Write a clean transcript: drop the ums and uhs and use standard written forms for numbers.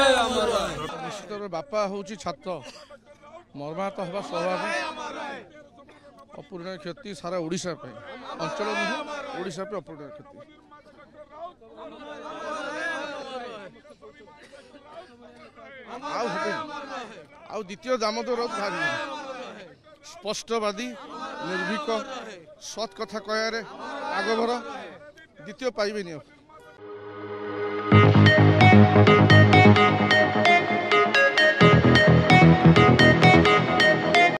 निश्चित बापा हूँ छात्र मर्माहत हवा स्वाभाविक अपूरणीय क्षति सारा ओडिशा अंचल नुहे ओडिशा पे अपूरणीय क्षति आउ द्वितीय दामोदर राउत भाग स्पष्टवादी निर्भीक सत कथा कहयारे आगभर द्वितीय पाइबेनि।